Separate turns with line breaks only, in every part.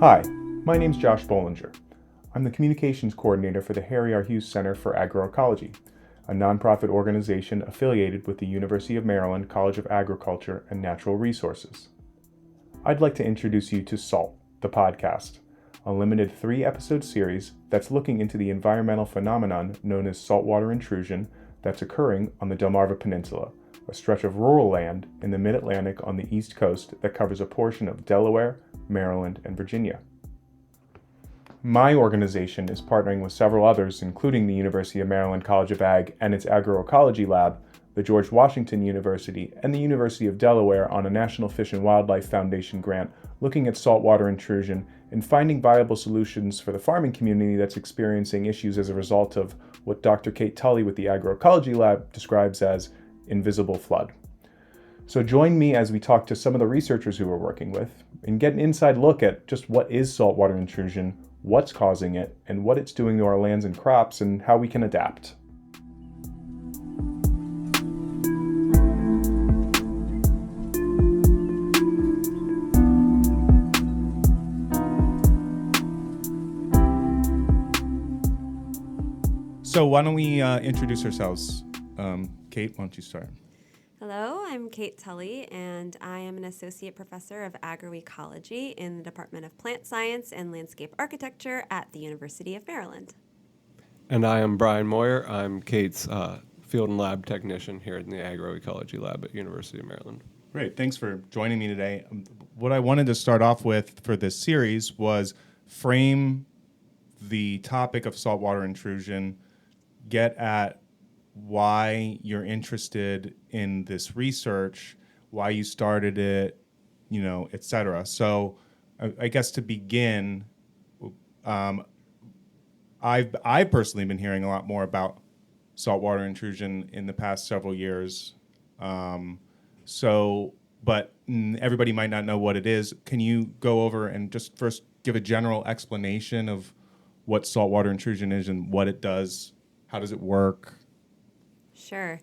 Hi, my name's Josh Bollinger. I'm the Communications Coordinator for the Harry R. Hughes Center for Agro-Ecology, a nonprofit organization affiliated with the University of Maryland College of Agriculture and Natural Resources. I'd like to introduce you to SALT, the podcast, a limited 3-episode series that's looking into the environmental phenomenon known as saltwater intrusion that's occurring on the Delmarva Peninsula, a stretch of rural land in the mid-Atlantic on the East Coast that covers a portion of Delaware, Maryland, and Virginia. My organization is partnering with several others, including the University of Maryland College of Ag and its Agro-Ecology Lab, the George Washington University, and the University of Delaware on a National Fish and Wildlife Foundation grant looking at saltwater intrusion and finding viable solutions for the farming community that's experiencing issues as a result of what Dr. Kate Tully with the Agro-Ecology Lab describes as invisible flood. So join me as we talk to some of the researchers who we're working with and get an inside look at just what is saltwater intrusion, what's causing it, and what it's doing to our lands and crops, and how we can adapt. So why don't we introduce ourselves? Kate, why don't you start?
Hello, I'm Kate Tully, and I am an associate professor of Agro-Ecology in the Department of Plant Science and Landscape Architecture at the University of Maryland.
And I am Brian Moyer. I'm Kate's field and lab technician here in the Agro-Ecology Lab at University of Maryland.
Great, thanks for joining me today. What I wanted to start off with for this series was frame the topic of saltwater intrusion, get at why you're interested in this research, why you started it, et cetera. So I guess to begin, I've personally been hearing a lot more about saltwater intrusion in the past several years. But everybody might not know what it is. Can you go over and just first give a general explanation of what saltwater intrusion is and what it does? How does it work?
Sure.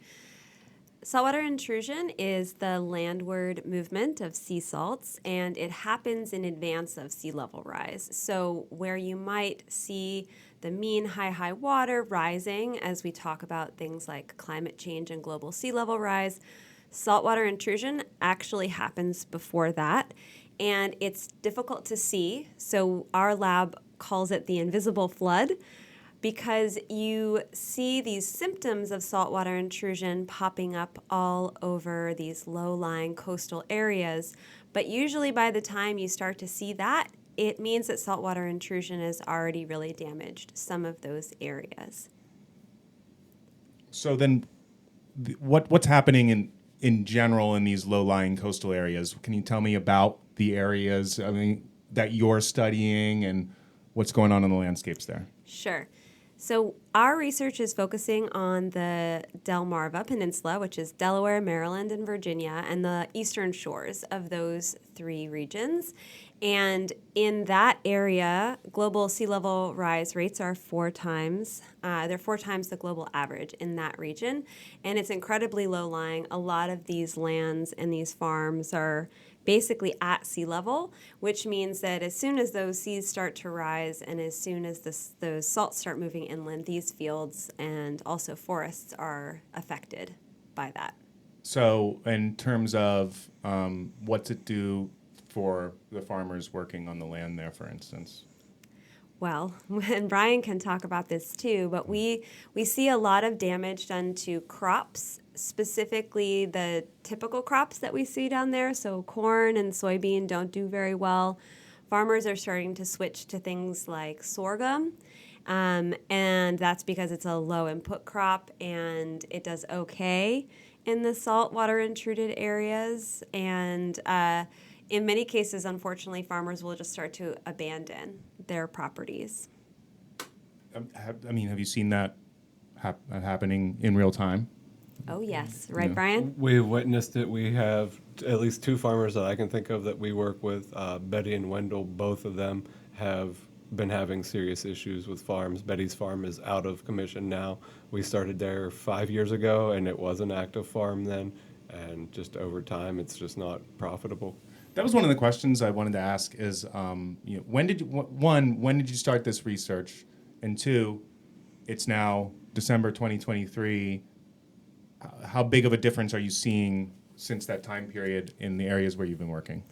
Saltwater intrusion is the landward movement of sea salts, and it happens in advance of sea level rise. So where you might see the mean high water rising as we talk about things like climate change and global sea level rise, saltwater intrusion actually happens before that, and it's difficult to see. So our lab calls it the invisible flood, because you see these symptoms of saltwater intrusion popping up all over these low-lying coastal areas. But usually by the time you start to see that, it means that saltwater intrusion has already really damaged some of those areas.
So then what's happening in general in these low-lying coastal areas? Can you tell me about the areas that you're studying and what's going on in the landscapes there?
Sure. So our research is focusing on the Delmarva Peninsula, which is Delaware, Maryland, and Virginia, and the eastern shores of those 3 regions. And in that area, global sea level rise rates are 4 times. They're 4 times the global average in that region, and it's incredibly low-lying. A lot of these lands and these farms are basically at sea level, which means that as soon as those seas start to rise and as soon as those salts start moving inland, these fields and also forests are affected by that.
So in terms of what's it do for the farmers working on the land there, for instance?
Well, and Brian can talk about this too, but we see a lot of damage done to crops, specifically the typical crops that we see down there. So corn and soybean don't do very well. Farmers are starting to switch to things like sorghum, and that's because it's a low input crop and it does okay in the saltwater intruded areas. And in many cases, unfortunately, farmers will just start to abandon their properties.
Have you seen that happening in real time?
Oh, yes. Right, Brian?
We've witnessed it. We have at least 2 farmers that I can think of that we work with, Betty and Wendell. Both of them have been having serious issues with farms. Betty's farm is out of commission now. We started there 5 years ago, and it was an active farm then. And just over time, it's just not profitable.
That was one of the questions I wanted to ask is, when did you start this research? And two, it's now December 2023. How big of a difference are you seeing since that time period in the areas where you've been working?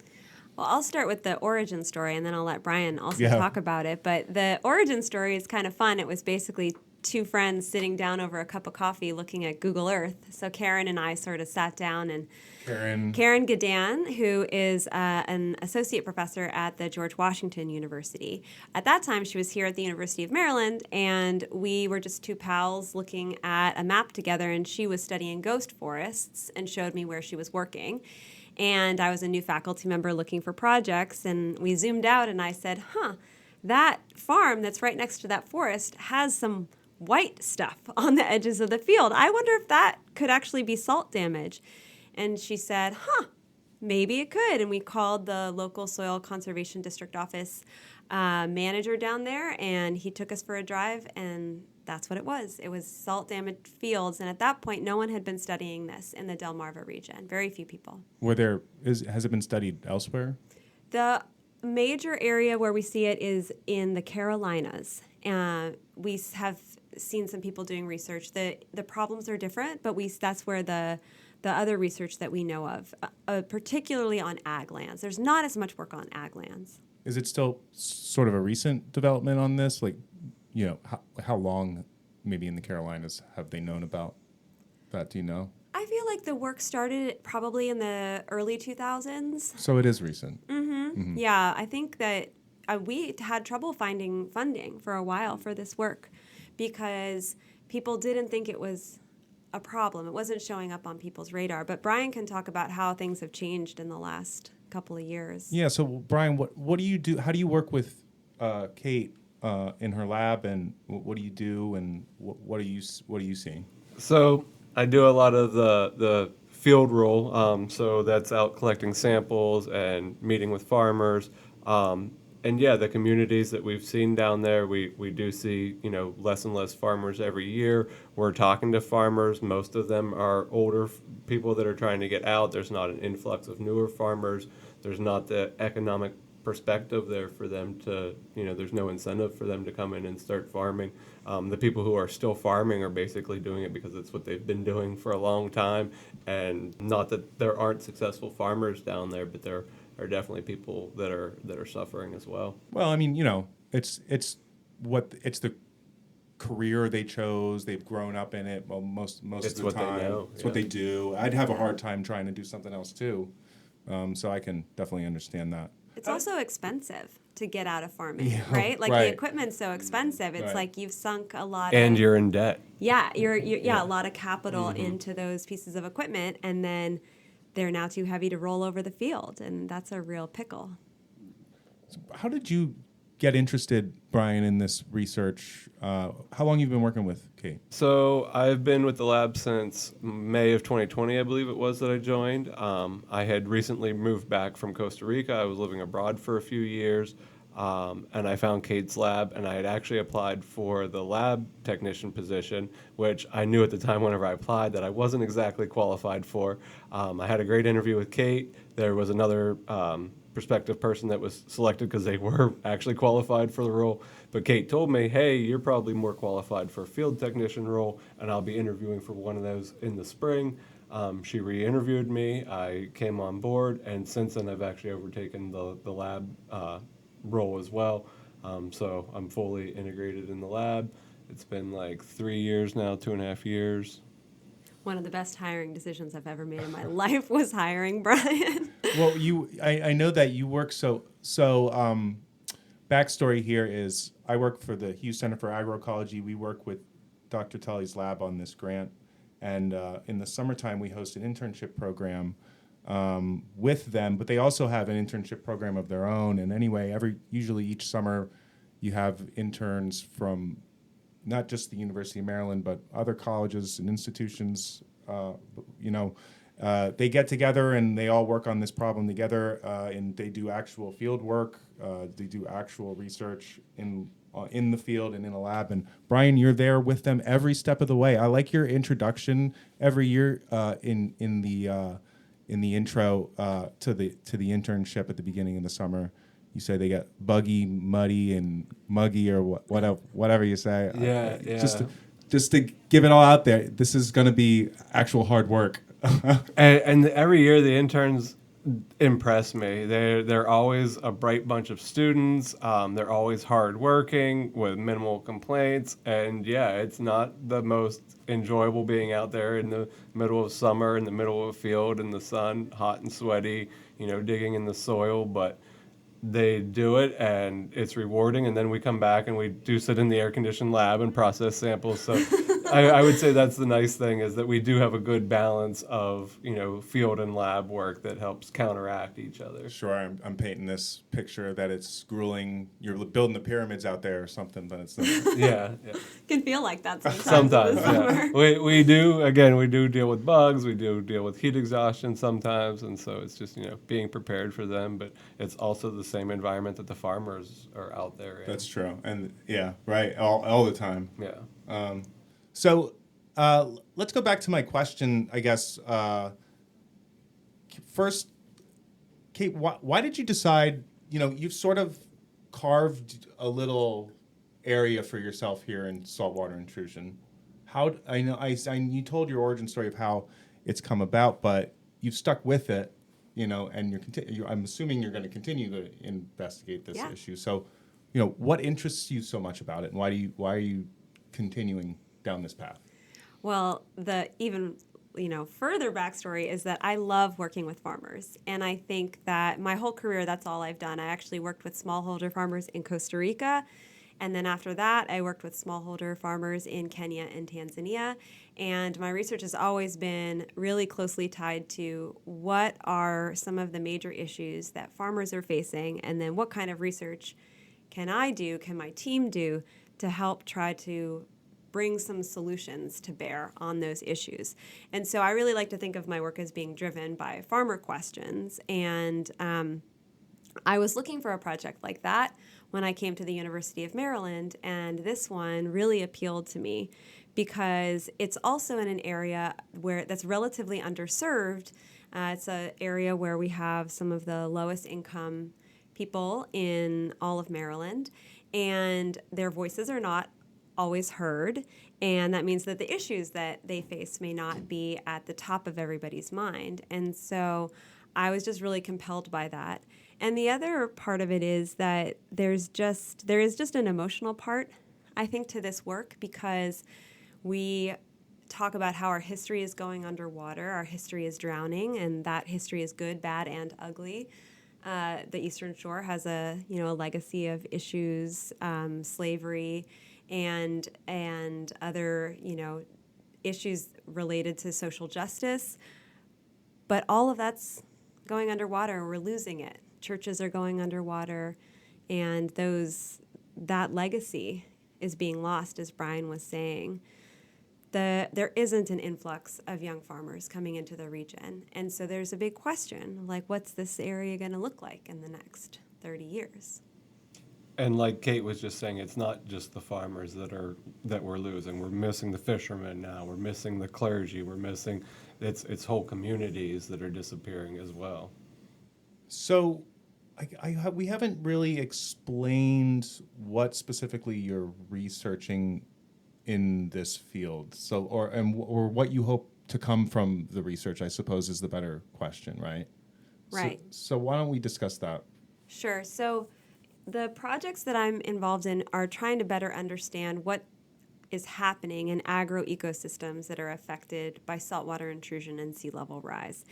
Well, I'll start with the origin story, and then I'll let Brian also
Yeah.
talk about it. But the origin story is kind of fun. It was basically two friends sitting down over a cup of coffee looking at Google Earth. So Karen and I sort of sat down, and Karen Gadan, who is an associate professor at the George Washington University. At that time, she was here at the University of Maryland, and we were just two pals looking at a map together, and she was studying ghost forests and showed me where she was working. And I was a new faculty member looking for projects, and we zoomed out, and I said, that farm that's right next to that forest has some white stuff on the edges of the field. I wonder if that could actually be salt damage. And she said, maybe it could. And we called the local soil conservation district office manager down there, and he took us for a drive, and that's what it was. It was salt damaged fields. And at that point, no one had been studying this in the Delmarva region. Very few people.
Has it been studied elsewhere?
The major area where we see it is in the Carolinas. We have seen some people doing research. The problems are different, but that's where the other research that we know of, particularly on ag lands. There's not as much work on ag lands.
Is it still sort of a recent development on this? Like, how long maybe in the Carolinas have they known about that? Do you know?
I feel like the work started probably in the early 2000s.
So it is recent.
Mm-hmm. Yeah, I think that we had trouble finding funding for a while for this work because people didn't think it was a problem. It wasn't showing up on people's radar. But Brian can talk about how things have changed in the last couple of years.
Yeah. So Brian, what do you do? How do you work with Kate in her lab, and what do you do, and what are you seeing?
So I do a lot of the field role. So that's out collecting samples and meeting with farmers. And yeah, the communities that we've seen down there, we do see, less and less farmers every year. We're talking to farmers. Most of them are older people that are trying to get out. There's not an influx of newer farmers. There's not the economic perspective there for them to, there's no incentive for them to come in and start farming. The people who are still farming are basically doing it because it's what they've been doing for a long time. And not that there aren't successful farmers down there, but there are definitely people that are suffering as well.
Well, I mean, it's the career they chose. They've grown up in it. Well, most of the time,
they know.
It's what they do. I'd have a hard time trying to do something else too. So I can definitely understand that.
It's also expensive to get out of farming,
Yeah,
right? Like
right.
the equipment's so expensive. It's
Right.
like you've sunk a lot
And
of...
you're in debt.
Yeah, you're a lot of capital into those pieces of equipment, and then they're now too heavy to roll over the field, and that's a real pickle.
How did you get interested, Brian, in this research? How long you've been working with Kate?
So I've been with the lab since May of 2020, I believe it was that I joined. I had recently moved back from Costa Rica. I was living abroad for a few years, and I found Kate's lab, and I had actually applied for the lab technician position, which I knew at the time whenever I applied that I wasn't exactly qualified for. I had a great interview with Kate. There was another prospective person that was selected because they were actually qualified for the role. But Kate told me, hey, you're probably more qualified for a field technician role, and I'll be interviewing for one of those in the spring. She re-interviewed me. I came on board, and since then I've actually overtaken the lab role as well. So I'm fully integrated in the lab. It's been like 3 years now, 2.5 years.
One of the best hiring decisions I've ever made in my life was hiring Brian.
Well, I know that you work so. Backstory here is I work for the Hughes Center for Agro-Ecology. We work with Dr. Tully's lab on this grant, and in the summertime we host an internship program with them. But they also have an internship program of their own. And anyway, usually each summer you have interns from not just the University of Maryland, but other colleges and institutions. They get together and they all work on this problem together, and they do actual field work. They do actual research in the field and in a lab. And Brian, you're there with them every step of the way. I like your introduction every year in in the intro to the internship at the beginning of the summer, you say they get buggy, muddy, and muggy, or whatever you say.
Yeah.
Just to give it all out there, this is going to be actual hard work.
And every year the interns impress me. They're always a bright bunch of students. They're always hardworking with minimal complaints. And yeah, it's not the most enjoyable being out there in the middle of summer, in the middle of a field in the sun, hot and sweaty, digging in the soil, but they do it and it's rewarding. And then we come back and we do sit in the air-conditioned lab and process samples. So I would say that's the nice thing, is that we do have a good balance of, field and lab work that helps counteract each other.
Sure, I'm painting this picture that it's grueling. You're building the pyramids out there or something, but it's not.
Yeah.
Can feel like that sometimes.
Sometimes,
in the summer.
yeah. We do deal with bugs. We do deal with heat exhaustion sometimes, and so it's just being prepared for them. But it's also the same environment that the farmers are out there in.
That's true, and yeah, right, all the time.
Yeah.
So let's go back to my question, I guess. First, Kate, why did you decide, you've sort of carved a little area for yourself here in saltwater intrusion. You told your origin story of how it's come about, but you've stuck with it, and I'm assuming you're going to continue to investigate this issue. So, what interests you so much about it, and why are you continuing down this path?
Well, the even further backstory is that I love working with farmers, and I think that my whole career, that's all I've done. I actually worked with smallholder farmers in Costa Rica, and then after that, I worked with smallholder farmers in Kenya and Tanzania. And my research has always been really closely tied to what are some of the major issues that farmers are facing, and then what kind of research can my team do to help try to bring some solutions to bear on those issues. And so I really like to think of my work as being driven by farmer questions. And I was looking for a project like that when I came to the University of Maryland, and this one really appealed to me because it's also in an area that's relatively underserved. It's an area where we have some of the lowest income people in all of Maryland, and their voices are not always heard, and that means that the issues that they face may not be at the top of everybody's mind. And so I was just really compelled by that. And the other part of it is that there is just an emotional part, I think, to this work, because we talk about how our history is going underwater, our history is drowning, and that history is good, bad, and ugly. The Eastern Shore has a legacy of issues, slavery, and other issues related to social justice, but all of that's going underwater, and we're losing it. Churches are going underwater, and that legacy is being lost, as Brian was saying. There isn't an influx of young farmers coming into the region, and so there's a big question, like, what's this area going to look like in the next 30 years?
And like Kate was just saying, it's not just the farmers that we're losing. We're missing the fishermen now. We're missing the clergy. We're missing it's whole communities that are disappearing as well.
So, we haven't really explained what specifically you're researching in this field. So, or what you hope to come from the research, I suppose, is the better question, right?
Right.
So why don't we discuss that?
Sure. So the projects that I'm involved in are trying to better understand what is happening in agro-ecosystems that are affected by saltwater intrusion and sea level rise.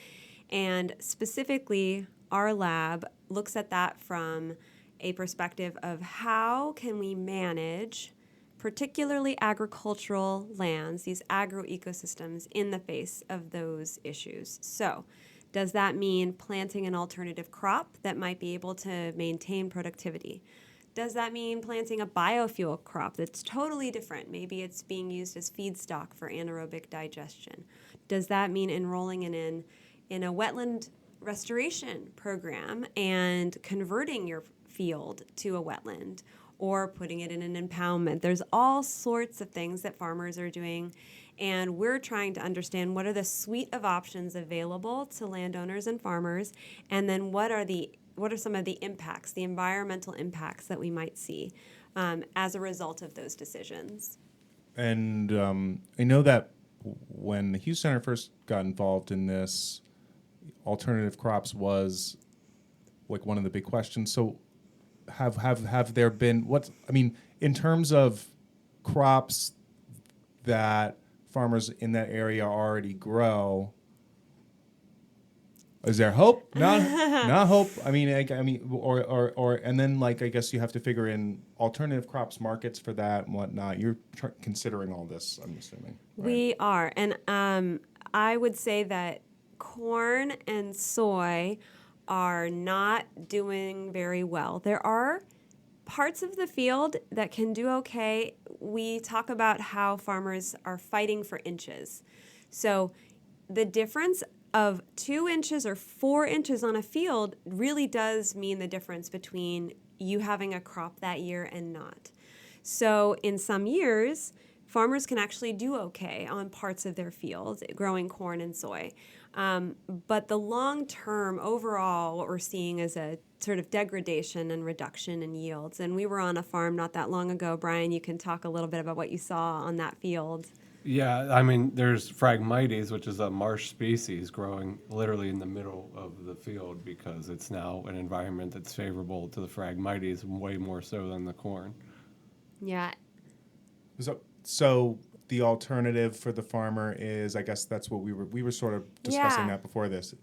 And specifically, our lab looks at that from a perspective of how can we manage particularly agricultural lands, these agro-ecosystems, in the face of those issues. So does that mean planting an alternative crop that might be able to maintain productivity? Does that mean planting a biofuel crop that's totally different? Maybe it's being used as feedstock for anaerobic digestion. Does that mean enrolling in a wetland restoration program and converting your field to a wetland, or putting it in an impoundment? There's all sorts of things that farmers are doing, And we're trying to understand what are the suite of options available to landowners and farmers, and then what are some of the impacts, the environmental impacts that we might see as a result of those decisions.
And I know that when the Hughes Center first got involved in this, alternative crops was like one of the big questions. So have there been in terms of crops that farmers in that area already grow? Is there hope? Not hope. And then I guess you have to figure in alternative crops markets for that and whatnot. You're considering all this, I'm assuming. Right?
We are, and I would say that corn and soy are not doing very well. There are parts of the field that can do okay. We talk about how farmers are fighting for inches. So the difference of 2 inches or 4 inches on a field really does mean the difference between you having a crop that year and not. So in some years, farmers can actually do okay on parts of their fields growing corn and soy. But the long term, overall, what we're seeing is a sort of degradation and reduction in yields. And we were on a farm not that long ago. Brian, you can talk a little bit about what you saw on that field.
Yeah, I mean, there's Phragmites, which is a marsh species growing literally in the middle of the field because it's now an environment that's favorable to the Phragmites way more so than the corn.
Yeah.
So the alternative for the farmer is, I guess that's what we were sort of discussing that before this.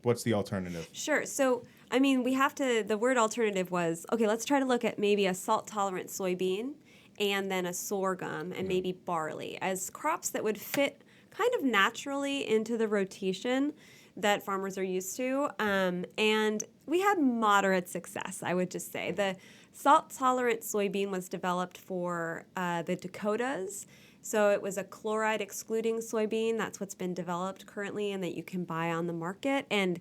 What's the alternative?
Sure. So, the word alternative was, okay, let's try to look at maybe a salt-tolerant soybean and then a sorghum and maybe barley as crops that would fit kind of naturally into the rotation that farmers are used to. And we had moderate success, I would just say. The salt-tolerant soybean was developed for the Dakotas. So it was a chloride-excluding soybean. That's what's been developed currently and that you can buy on the market. And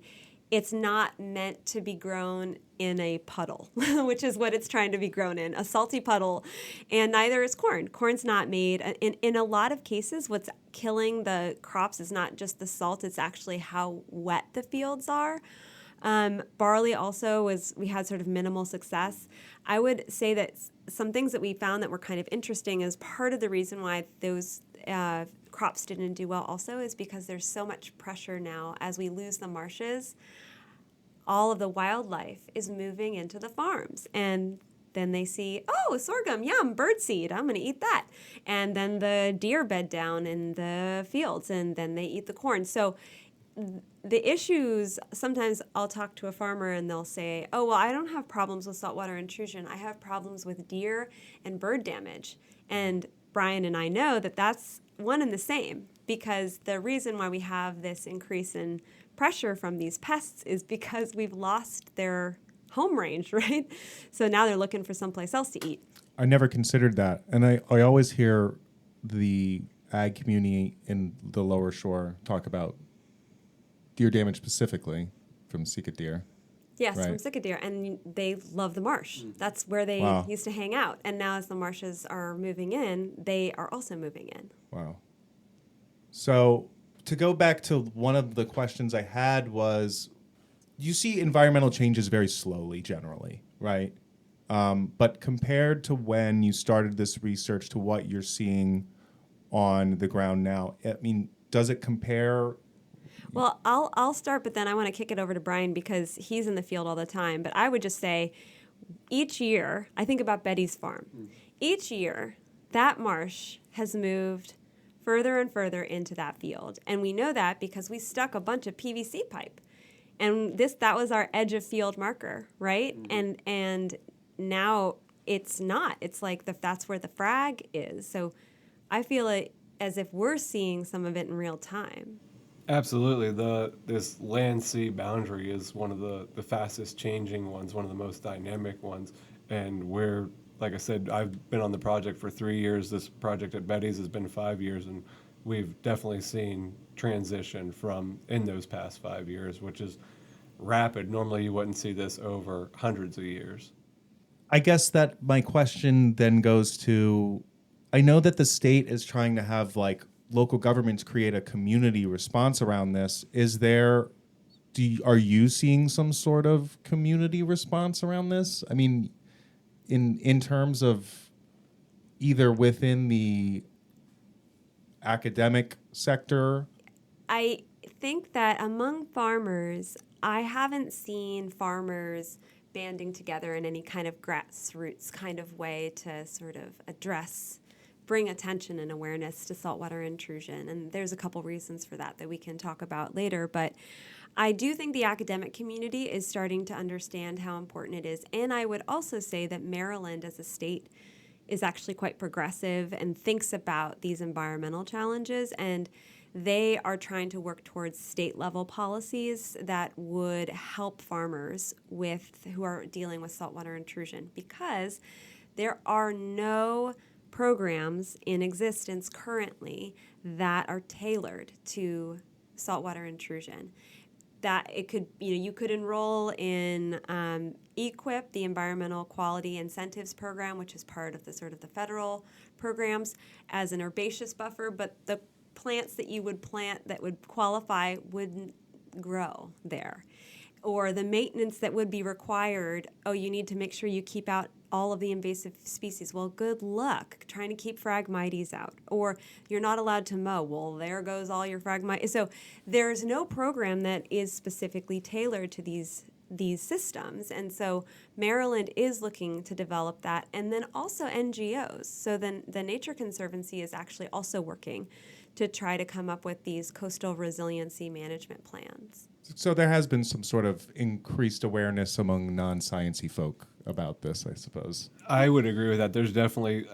it's not meant to be grown in a puddle, which is what it's trying to be grown in, a salty puddle. And neither is corn. Corn's not made. In a lot of cases, what's killing the crops is not just the salt, it's actually how wet the fields are. Barley also we had sort of minimal success. I would say that some things that we found that were kind of interesting is part of the reason why those crops didn't do well also is because there's so much pressure now as we lose the marshes. All of the wildlife is moving into the farms, and then they see, oh, sorghum, yum, birdseed, I'm going to eat that. And then the deer bed down in the fields, and then they eat the corn. So the issues, sometimes I'll talk to a farmer and they'll say, oh, well, I don't have problems with saltwater intrusion. I have problems with deer and bird damage. And Brian and I know that that's one and the same, because the reason why we have this increase in pressure from these pests is because we've lost their home range, right? So now they're looking for someplace else to eat.
I never considered that. And I always hear the ag community in the lower shore talk about deer damage specifically from Sika deer.
Yes,
right.
From Sika deer, and they love the marsh. That's where they used to hang out. And now as the marshes are moving in, they are also moving in.
Wow. So to go back to one of the questions I had was, you see environmental changes very slowly generally, right? But compared to when you started this research to what you're seeing on the ground now, I mean, does it compare?
Well, I'll start, but then I want to kick it over to Brian because he's in the field all the time. But I would just say each year, I think about Betty's farm. Each year, that marsh has moved further and further into that field. And we know that because we stuck a bunch of PVC pipe. And that was our edge of field marker, right? Mm-hmm. And now it's not. It's like that's where the frag is. So I feel it as if we're seeing some of it in real time.
Absolutely. This land-sea boundary is one of the fastest changing ones, one of the most dynamic ones. And we're, like I said, I've been on the project for 3 years. This project at Betty's has been 5 years, and we've definitely seen transition from in those past 5 years, which is rapid. Normally you wouldn't see this over hundreds of years.
I guess that my question then goes to, I know that the state is trying to have like
local governments create a community response around this. Are you seeing some sort of community response around this? I mean, in terms of either within the academic sector.
I think that among farmers, I haven't seen farmers banding together in any kind of grassroots kind of way to sort of bring attention and awareness to saltwater intrusion. And there's a couple reasons for that we can talk about later. But I do think the academic community is starting to understand how important it is. And I would also say that Maryland as a state is actually quite progressive and thinks about these environmental challenges, and they are trying to work towards state level policies that would help farmers who are dealing with saltwater intrusion, because there are no programs in existence currently that are tailored to saltwater intrusion. That it could, you could enroll in EQIP, the Environmental Quality Incentives Program, which is part of the federal programs, as an herbaceous buffer, but the plants that you would plant that would qualify wouldn't grow there. Or the maintenance that would be required, you need to make sure you keep out all of the invasive species. Well, good luck trying to keep Phragmites out. Or you're not allowed to mow. Well, there goes all your Phragmites. So there's no program that is specifically tailored to these systems. And so Maryland is looking to develop that. And then also NGOs. So then the Nature Conservancy is actually also working to try to come up with these coastal resiliency management plans.
So there has been some sort of increased awareness among non-sciencey folk about this, I suppose.
I would agree with that. There's definitely,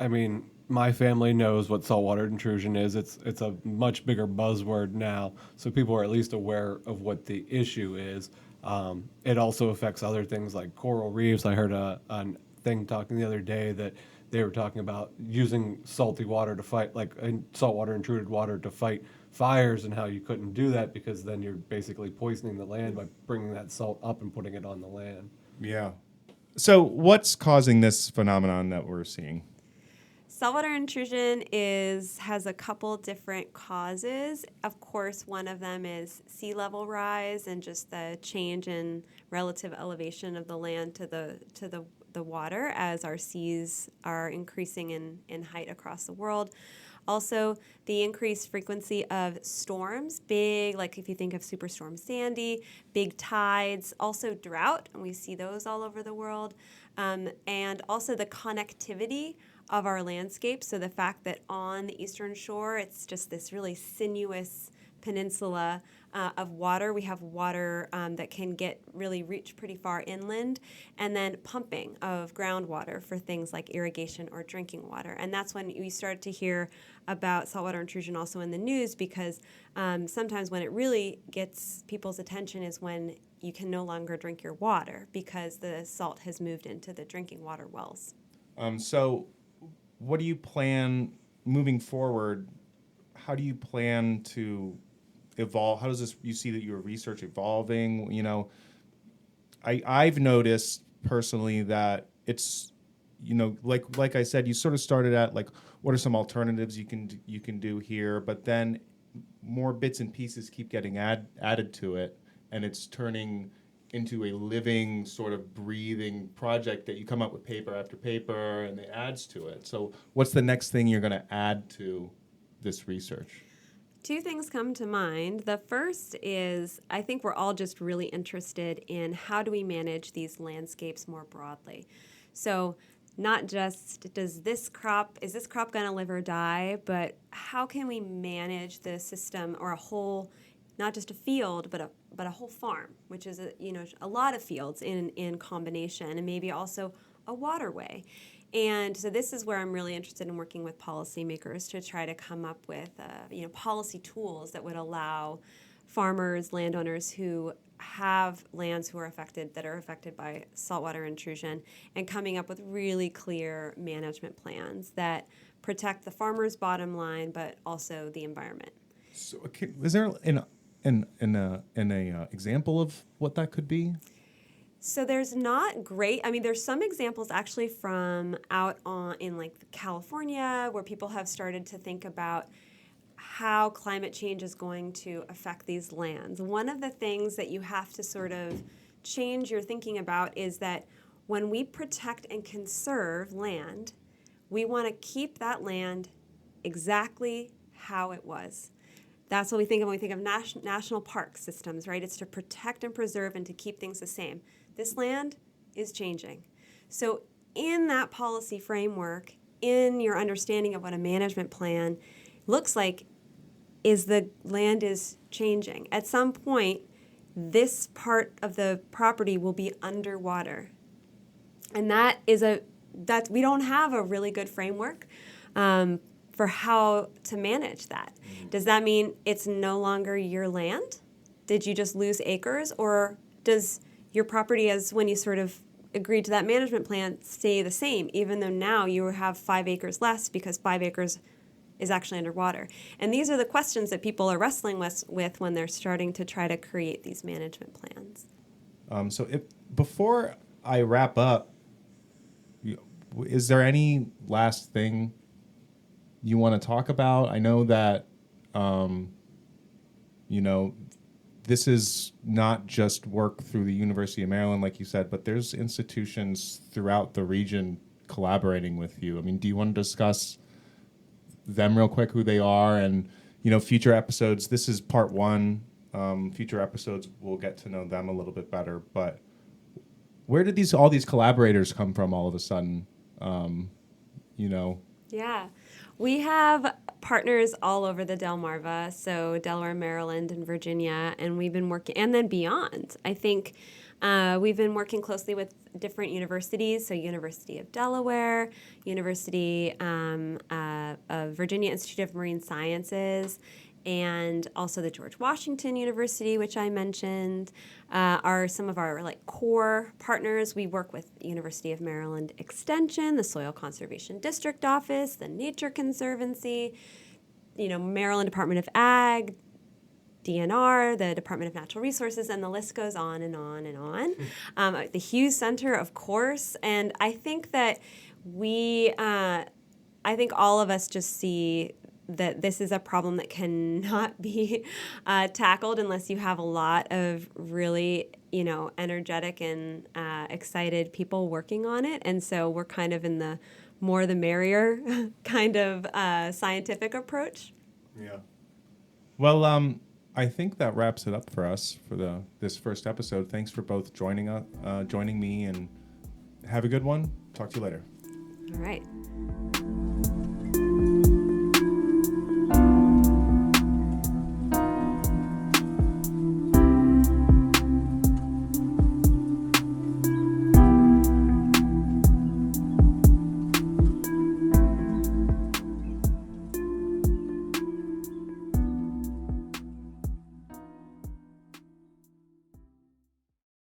my family knows what saltwater intrusion is. It's a much bigger buzzword now, so people are at least aware of what the issue is. It also affects other things like coral reefs. I heard a thing talking the other day that they were talking about using salty water to fight, saltwater intruded water to fight fires, and how you couldn't do that because then you're basically poisoning the land by bringing that salt up and putting it on the land.
Yeah. So what's causing this phenomenon that we're seeing?
Saltwater intrusion has a couple different causes. Of course, one of them is sea level rise and just the change in relative elevation of the land to the water as our seas are increasing in height across the world. Also, the increased frequency of storms, big, like if you think of Superstorm Sandy, big tides, also drought, and we see those all over the world, and also the connectivity of our landscape. So the fact that on the eastern shore, it's just this really sinuous peninsula of water. We have water that can reach pretty far inland, and then pumping of groundwater for things like irrigation or drinking water. And that's when we start to hear about saltwater intrusion also in the news, because sometimes when it really gets people's attention is when you can no longer drink your water because the salt has moved into the drinking water wells.
So what do you plan moving forward? How do you plan to evolve? How does you see that your research evolving? I've noticed personally that it's, like I said, you sort of started at what are some alternatives you can do here, but then more bits and pieces keep getting added to it, and it's turning into a living, sort of breathing project that you come up with paper after paper, and it adds to it. So what's the next thing you're going to add to this research?
Two things come to mind. The first is I think we're all just really interested in how do we manage these landscapes more broadly. So not just is this crop going to live or die, but how can we manage the system or a whole, not just a field, but a whole farm, which is a lot of fields in combination, and maybe also a waterway. And so this is where I'm really interested in working with policymakers to try to come up with policy tools that would allow farmers, landowners who have lands that are affected by saltwater intrusion, and coming up with really clear management plans that protect the farmer's bottom line, but also the environment.
So, is there an example of what that could be?
So there's not great. There's some examples actually from out in California where people have started to think about how climate change is going to affect these lands. One of the things that you have to sort of change your thinking about is that when we protect and conserve land, we want to keep that land exactly how it was. That's what we think of when we think of national park systems, right? It's to protect and preserve and to keep things the same. This land is changing. So in that policy framework, in your understanding of what a management plan looks like, is the land is changing. At some point, this part of the property will be underwater. And that we don't have a really good framework for how to manage that. Does that mean it's no longer your land? Did you just lose acres? Or does your property, as when you sort of agreed to that management plan, stay the same, even though now you have 5 acres less because 5 acres is actually underwater? And these are the questions that people are wrestling with when they're starting to try to create these management plans.
Before I wrap up, is there any last thing you want to talk about? I know that, this is not just work through the University of Maryland, like you said, but there's institutions throughout the region collaborating with you. I mean, do you want to discuss them real quick, who they are, and, future episodes? This is part 1. Future episodes, we'll get to know them a little bit better. But where did all these collaborators come from all of a sudden?
Yeah. We have partners all over the Delmarva, so Delaware, Maryland, and Virginia, and we've been working, and then beyond. I think we've been working closely with different universities, so University of Delaware, University of Virginia Institute of Marine Sciences, and also the George Washington University, which I mentioned, are some of our core partners. We work with University of Maryland Extension, the Soil Conservation District Office, the Nature Conservancy, Maryland Department of Ag, DNR, the Department of Natural Resources, and the list goes on and on and on. The Hughes Center, of course, and I think that I think all of us just see that this is a problem that cannot be tackled unless you have a lot of really, energetic and excited people working on it. And so we're kind of in the more the merrier kind of scientific approach.
Yeah. Well, I think that wraps it up for us for this first episode. Thanks for both joining me, and have a good one. Talk to you later.
All right.